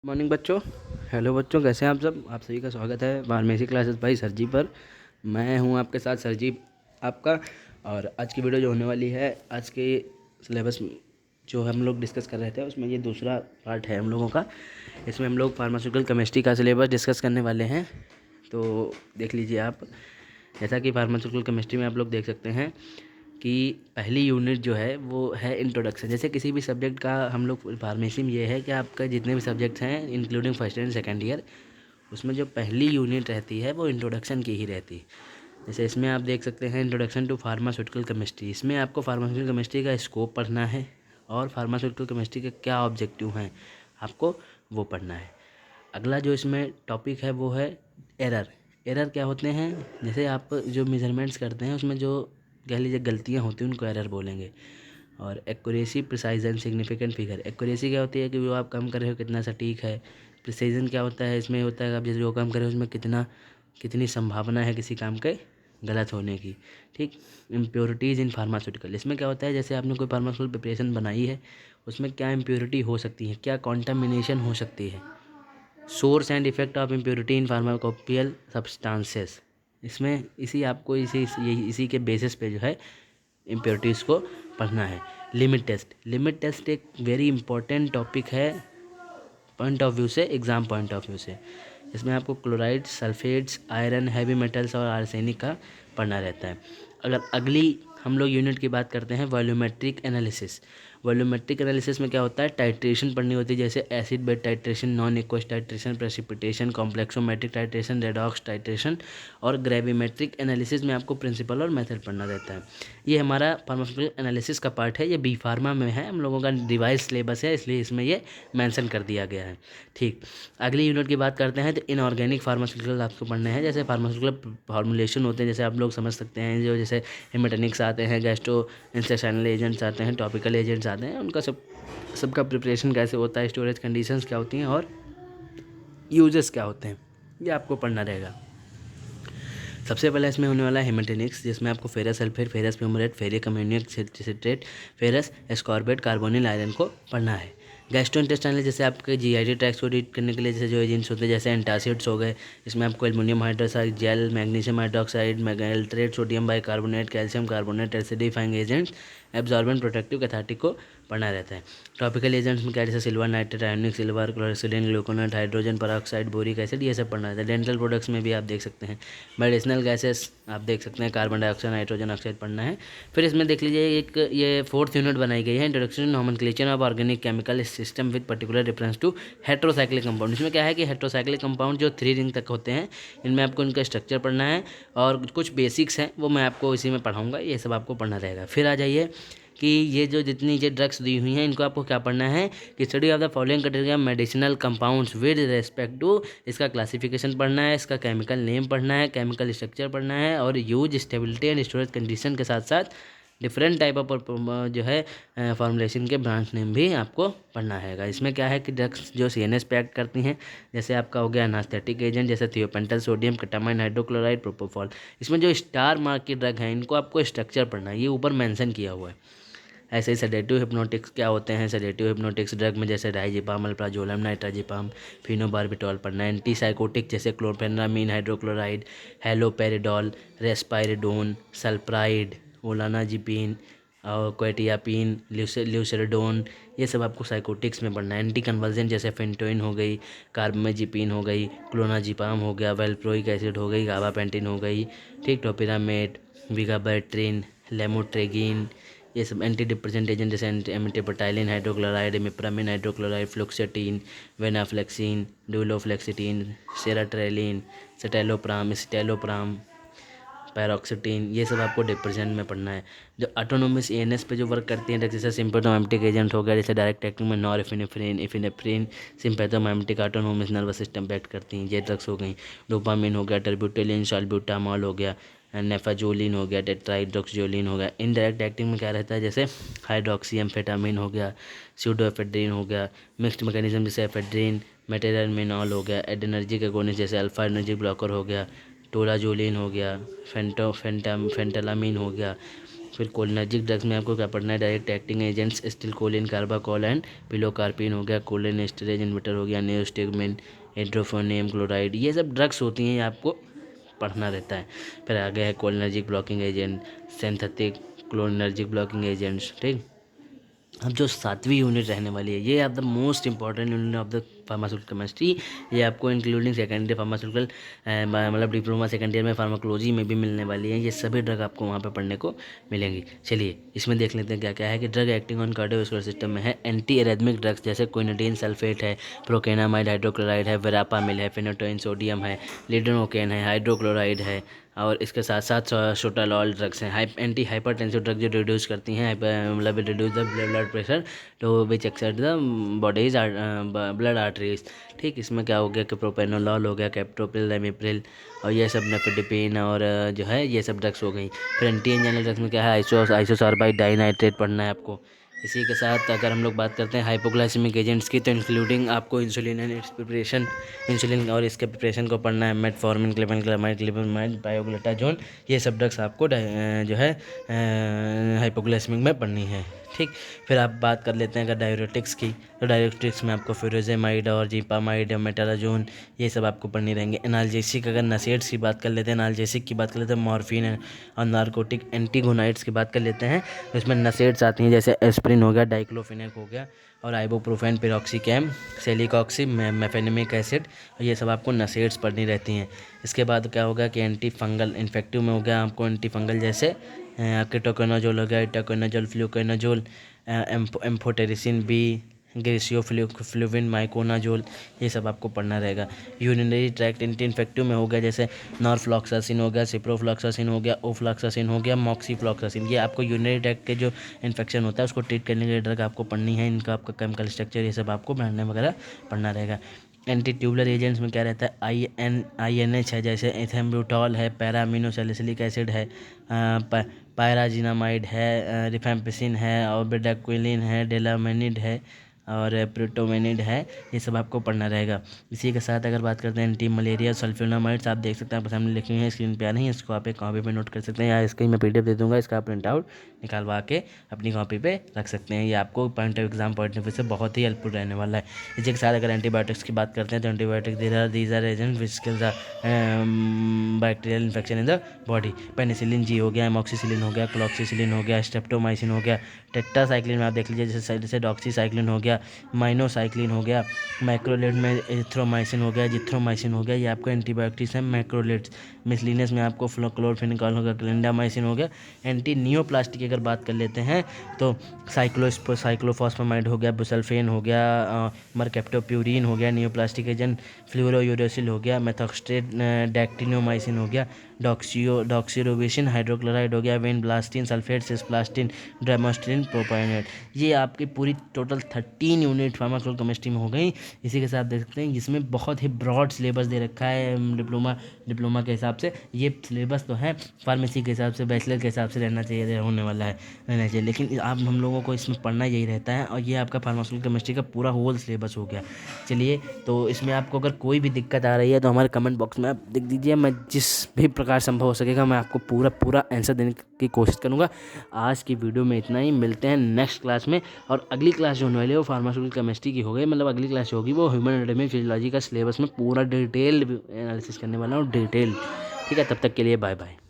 Morning बच्चों। Hello बच्चों, कैसे हैं आप सब। आप सभी का स्वागत है फार्मेसी क्लासेस बाई सरजी पर। मैं हूं आपके साथ सरजी आपका। और आज की वीडियो जो होने वाली है, आज के सिलेबस जो हम लोग डिस्कस कर रहे थे उसमें ये दूसरा पार्ट है हम लोगों का। इसमें हम लोग फार्मास्यूटिकल केमिस्ट्री का सिलेबस डिस्कस करने वाले हैं। तो देख लीजिए आप, जैसा कि फार्मास्यूटिकल केमिस्ट्री में आप लोग देख सकते हैं कि पहली यूनिट जो है वो है इंट्रोडक्शन। जैसे किसी भी सब्जेक्ट का हम लोग फार्मेसी में ये है कि आपका जितने भी सब्जेक्ट्स हैं including first and second year, उसमें जो पहली यूनिट रहती है वो इंट्रोडक्शन की ही रहती है। जैसे इसमें आप देख सकते हैं इंट्रोडक्शन टू फार्मास्यूटिकल केमिस्ट्री। इसमें आपको फार्मास्यूटिकल केमिस्ट्री का स्कोप पढ़ना है और फार्मास्यूटिकल केमिस्ट्री के क्या ऑब्जेक्टिव हैं आपको वो पढ़ना है। अगला जो इसमें टॉपिक है वो है एरर। एरर क्या होते हैं, जैसे आप जो मेजरमेंट्स करते हैं उसमें जो कह लीजिए गलतियाँ होती हैं उनको एरर बोलेंगे। और accuracy, precision, significant figure. Accuracy क्या होती है कि जो आप कम कर रहे हो कितना सटीक है। प्रिसाइजन क्या होता है, इसमें होता है आप जैसे जो काम कर रहे हो उसमें कितनी संभावना है किसी काम के गलत होने की। ठीक। इम्प्योरिटीज़ इन फार्मास्यूटिकल, इसमें क्या होता है जैसे आपने कोई फार्मास्यूटिकल प्रिपरेशन बनाई है उसमें क्या इम्प्योरिटी हो सकती है, क्या कॉन्टामिनेशन हो सकती है। Source and effect of impurity in pharmacopoeial substances. इसमें इसी के बेसिस पे जो है इम्प्योरिटीज़ को पढ़ना है। Limit test. लिमिट टेस्ट एक वेरी इंपॉर्टेंट टॉपिक है पॉइंट ऑफ व्यू से, एग्ज़ाम पॉइंट ऑफ व्यू से। इसमें आपको chloride, sulphates, iron, heavy metals और आर्सेनिक का पढ़ना रहता है। अगर अगली हम लोग यूनिट की बात करते हैं वॉल्यूमेट्रिक एनालिसिस। वॉल्यूमेट्रिक एनालिसिस में क्या होता है, टाइट्रेशन पढ़नी होती है, जैसे acid bed titration, non aqueous titration, precipitation, complexometric titration, redox titration. और ग्रेविमेट्रिक एनालिसिस में आपको प्रिंसिपल और मेथड पढ़ना रहता है। ये हमारा फार्मास्यूटिकल एनालिसिस का पार्ट है, ये बी फार्मा में है, हम लोगों का रिवाइज सिलेबस है इसलिए इसमें ये मेंशन कर दिया गया है। ठीक। अगली यूनिट की बात करते हैं तो इनऑर्गेनिक फार्मास्यूटिकल आपको पढ़ने हैं। जैसे फार्मास्यूटिकल फार्मूलेशन होते हैं, जैसे आप लोग समझ सकते हैं जो जैसे हेमेटोनिक्स आते हैं, गैस्ट्रो इंसेक्शनल एजेंट्स आते हैं, टॉपिकल एजेंट्स आते हैं, उनका सबका प्रिपरेशन कैसे होता है, स्टोरेज कंडीशंस क्या होती हैं और यूजेस क्या होते हैं, ये आपको पढ़ना रहेगा। सबसे पहले इसमें होने वाला है हेमेटोनिक्स, जिसमें आपको ferrous sulphate, ferrous fumarate, ferric ammonium citrate, ferrous ascorbate, carbonyl iron को पढ़ना है। गैस्ट्रोइंटेस्टाइनल जैसे आपके जीआईटी ट्रैक्ट को रीड करने के लिए जैसे जो एजेंट्स होते हैं, जैसे एंटासिड्स हो गए, इसमें आपको aluminium hydroxide gel, magnesium hydroxide, magaldrate, sodium bicarbonate, calcium carbonate, acidifying agents, absorbent, protective, cathartic को पढ़ना रहता है। टॉपिकल एजेंट्स में क्या, जैसे silver nitrate, ionic silver, chlorhexidine, gluconate, hydrogen peroxide, boric acid, ये सब पढ़ना रहता है। डेंटल प्रोडक्ट्स में भी आप देख सकते हैं मेडिसिनल गैसेस, आप देख सकते हैं कार्बन डाइऑक्साइड, नाइट्रोजन ऑक्साइड पढ़ना है। फिर इसमें देख लीजिए एक ये 4th यूनिट बनाई गई है, introduction to nomenclature of organic chemical system with particular reference to heterocyclic compound. इसमें क्या है कि हेट्रोसाइक्लिक कंपाउंड जो 3 रिंग तक होते हैं इनमें आपको इनका स्ट्रक्चर पढ़ना है और कुछ बेसिक्स हैं वो मैं आपको इसी में पढ़ाऊँगा, ये सब आपको पढ़ना रहेगा। फिर आ जाइए कि ये जो जितनी ये ड्रग्स दी हुई हैं इनको आपको क्या पढ़ना है कि study of the following category of medicinal compounds with respect to, इसका क्लासिफिकेशन पढ़ना है, इसका केमिकल नेम पढ़ना है, केमिकल स्ट्रक्चर पढ़ना है और use, stability and storage condition के साथ साथ डिफरेंट टाइप ऑफ जो है फॉर्मुलेशन के ब्रांच नेम भी आपको पढ़ना है। इसमें क्या है कि ड्रग्स जो सीएनएस पे एक्ट करती हैं, जैसे आपका हो गया एनास्थेटिक एजेंट जैसे thiopental, sodium ketamine, hydrochloride, propofol. इसमें जो स्टार मार्क की ड्रग है इनको आपको स्ट्रक्चर पढ़ना है, ये ऊपर मेंशन किया हुआ है। ऐसे ही सेडेटिव हिप्नोटिक्स क्या होते हैं, सेडेटिव हिप्नोटिक्स ड्रग में जैसे डाइजिपाम, अल्प्राजोलम, नाइट्राजिपाम, फिनोबार्बिटॉल पढ़ना है। एंटी साइकोटिक जैसे क्लोरफेनामीन, हाइड्रोक्लोराइड, हेलोपेरिडोल, रेस्पायरिडोन, सल्प्राइड, ओलानाजिपिन और क्वेटियापिन, ल्यूसेराडोन, ये सब आपको साइकोटिक्स में पढ़ना है। एंटी कन्वर्जेंट जैसे फेंटोइन हो गई, कार्बामेजिपिन हो गई, क्लोनाजिपाम हो गया, वेल्प्रोइक एसिड हो गई, गाबापेंटिन हो गई, ठीक, टोपिरामेट, विगाबैट्रिन, लेमोट्रेगिन, ये सब एंटी डिप्रेसेंट एजेंट जैसे एमिट्रिप्टाइलिन, हाइड्रोक्लोराइड, इमिप्रामिन, हाइड्रोक्लोराइड, फ्लुक्सेटीन, वेनाफ्लेक्सिन, डुलोफ्लेक्सिटीन, सेराट्रेलिन, स्टेलोप्राम, पैरोक्सिटीन, ये सब आपको डिप्रेजेंट में पढ़ना है। जो ऑटोनोमस एएनएस पे जो वर्क करती हैं जैसे सिम्पैथोमाइमेटिक एजेंट हो गया, जैसे डायरेक्ट एक्टिंग में norepinephrine, epinephrine, sympathomimetic autonomous nervous system पे एक्ट करती हैं, ये ड्रग्स हो गई। डोपामिन हो गया, टर्ब्यूटेलिन, सॉल्ब्यूटामॉल हो गया, नेफाजोलिन हो गया, टेट्राहाइड्रोक्सोलिन हो गया। इनडायरेक्ट एक्टिंग में क्या रहता है, जैसे हाइड्रोक्सी एम्फेटामिन हो गया, स्यूडोएफेड्रिन हो गया। मिक्स्ड मैकेनिज्म जैसे एफेड्रिन, मेटेरमिनॉल हो गया। एडरेनर्जिक एगोनिस्ट जैसे अल्फा एनर्जी ब्लॉकर हो गया, टोराजोलिन हो गया, फेंटालामीन हो गया। फिर कोलिनर्जिक ड्रग्स में आपको क्या पढ़ना है, डायरेक्ट एक्टिंग एजेंट्स, स्टील कोलिन, कार्बाकोल एंड पिलोकार्पिन हो गया, कोलिन एस्टरेज इन्वर्टर हो गया, नेओस्टिगमिन, एड्रोफोनियम क्लोराइड, ये सब ड्रग्स होती हैं, ये आपको पढ़ना रहता है। फिर आगे है cholinergic blocking agent, synthetic cholinergic blocking agents. ठीक, अब जो 7वीं यूनिट रहने वाली है, ये आप the most important unit of the pharmaceutical chemistry. ये आपको इंक्लूडिंग सेकेंड ईयर फार्मास्यूटिकल मतलब डिप्लोमा सेकेंड ईयर में फार्माकोलॉजी में भी मिलने वाली है। ये सभी ड्रग आपको वहाँ पे पढ़ने को मिलेंगी। चलिए इसमें देख लेते हैं क्या क्या है कि drug acting on cardiovascular system में है एंटी एरेथमिक ड्रग्स, जैसे क्विनिडीन सल्फेट है, प्रोकेनामाइड हाइड्रोक्लोराइड है, वेरापामिल है, फेनोटोइन सोडियम है, लिडोनोकेन है, हाइड्रोक्लोराइड है, और इसके साथ साथ सोटालॉल ड्रग्स हैं, एंटी हाइपरटेंसिव ड्रग जो रिड्यूस करती हैं मतलब reduce the blood pressure to which exert the body's blood arteries. ठीक, इसमें क्या हो गया कि प्रोपेनोलॉल हो गया, कैप्टोप्रिल, रेमिप्रिल, और ये सब नेफेडिपिन और जो है ये सब ड्रग्स हो गई। फिर एंटी एंजाइनल ड्रग्स में क्या है, आइसोसार्बाइड डाइनाइट्रेट पढ़ना है आपको। इसी के साथ अगर हम लोग बात करते हैं हाइपोग्लाइसेमिक एजेंट्स की, तो इंक्लूडिंग आपको insulin and it's preparation, insulin और इसके प्रिपरेशन को पढ़ना है, मेटफॉर्मिन, क्लेपेनक्लामाइड, ग्लिबोमाइड, बायोग्लूटाजोन, ये सब ड्रग्स आपको जो है हाइपोग्लाइसेमिक में पढ़नी है। ठीक, फिर आप बात कर लेते हैं अगर डायरेटिक्स की, तो डायरेटिक्स में आपको फ्यूरोजेमाइड और जीपामाइड और मेटालाजोन ये सब आपको पढ़नी रहेंगे। एनाल्जेसिक अगर नसेड्स की बात कर लेते हैं, एनाल्जेसिक की बात कर लेते हैं, मॉर्फिन और नार्कोटिक एंटीगोनाइड्स की बात कर लेते हैं, तो इसमें नसेड्स आती हैं जैसे एस्प्रिन हो गया, डाइक्लोफिनेक हो गया, और आइबोप्रोफेन, पिरोक्सिकैम, सेलिकॉक्सी, मेफेनेमिक एसिड, ये सब आपको नसेड्स पढ़नी रहती हैं। इसके बाद क्या होगा कि एंटी फंगल इन्फेक्टिव में हो गया आपको एंटी फंगल जैसे कीटोकोनाजोल हो गया, इटाकोनाजोल, फ्लूकोनाजोल, एम्फोटेरिसिन बी, ग्रेसियोफ्लुविन, माइकोनाजोल, ये सब आपको पढ़ना रहेगा। यूरिनरी ट्रैक्ट एंटी इन्फेक्टिव में हो गया जैसे नॉरफ्लॉक्सासिन हो गया, सिप्रोफ्लॉक्सासिन हो गया, ओफ्लॉक्सासिन हो गया, मॉक्सीफ्लॉक्सासिन, ये आपको यूरिनरी ट्रैक्ट के जो इन्फेक्शन होता है उसको ट्रीट करने के लिए ड्रग आपको पढ़नी है। इनका आपका केमिकल स्ट्रक्चर ये सब आपको पढ़ने वगैरह पढ़ना रहेगा। एंटी ट्यूबुलर एजेंट्स में क्या रहता है, INH है, जैसे एथेम्ब्यूटॉल है, पैरामिनो सैलिसिलिक एसिड है, पायराजिनामाइड है, रिफैम्पिसिन है, और बेडाक्विलिन है, डेलामेनिड है, और प्रोटोमेनिड है, ये सब आपको पढ़ना रहेगा। इसी के साथ अगर बात करते हैं एंटी मलेरिया सल्फोनामाइड्स, आप देख सकते हैं आपके सामने लिखी हुई है, स्क्रीन पे आ रही है, इसको आप एक कॉपी पे नोट कर सकते हैं, या इसकी मैं PDF दे दूंगा, इसका प्रिंट आउट निकालवा के अपनी कॉपी पे रख सकते हैं। ये आपको point of exam point of view से बहुत ही हेल्पफुल रहने वाला है। इसी के साथ अगर एंटीबायोटिक्स की बात करते हैं तो antibiotic these are agent which kill the bacterial infection in the body. Penicillin G हो गया, एमॉक्सिसिलिन हो गया, क्लॉक्सिसिलिन हो गया, स्ट्रेप्टोमाइसिन हो गया, टेट्रासाइक्लिन में आप देख लीजिए जैसे डॉक्सीसाइक्लिन हो गया, माइनोसाइक्लिन हो गया, मैक्रोलेट में एरिथ्रोमाइसिन हो गया, जिथ्रोमाइसिन हो गया, ये आपको एंटीबायोटिक्स हैं मैक्रोलेट्स। मिसलिनियस में आपको क्लोरफेनिकॉल हो गया, क्लिंडामाइसिन हो गया। एंटी नियोप्लास्टिक की अगर बात कर लेते हैं तो साइक्लोफॉस्फेमाइड हो गया, बुसल्फेन हो गया, मरकेप्टोप्यूरिन हो गया, नियोप्लास्टिक एजेंट, फ्लूरोयूरेसिल हो गया, मेथोक्स्ट्रेट डैक्टिनोमाइसिन हो गया, डॉक्सीरोबिसिन हाइड्रोक्लोराइड हो गया, वेनब्लास्टिन सल्फेट, सिस्प्लास्टिन, ड्रामोस्टिन, प्रोपाइनेट। ये आपकी पूरी टोटल 13 यूनिट फार्माकोल केमिस्ट्री में हो गई। इसी के साथ देख सकते हैं जिसमें बहुत ही ब्रॉड सिलेबस दे रखा है डिप्लोमा के हिसाब से। ये सिलेबस तो है, फार्मेसी के हिसाब से, बैचलर के हिसाब से रहना चाहिए, रहना चाहिए, लेकिन आप हम लोगों को इसमें पढ़ना यही रहता है, और ये आपका फार्मास्यूटिकल केमिस्ट्री का पूरा होल सिलेबस हो गया। चलिए, तो इसमें आपको अगर कोई भी दिक्कत आ रही है तो हमारे कमेंट बॉक्स में आप लिख दीजिए, मैं जिस भी प्रकार संभव हो सकेगा मैं आपको पूरा आंसर देने की कोशिश करूँगा। आज की वीडियो में इतना ही, मिलते हैं नेक्स्ट क्लास में। और अगली क्लास जो होने वाली है वो फार्मास्यूटिकल केमिस्ट्री की हो गई, मतलब अगली क्लास होगी वो ह्यूमन एनाटॉमी फिजियोलॉजी का सिलेबस में पूरा डिटेल एनालिसिस करने वाला हूँ, डिटेल। ठीक है, तब तक के लिए बाय बाय।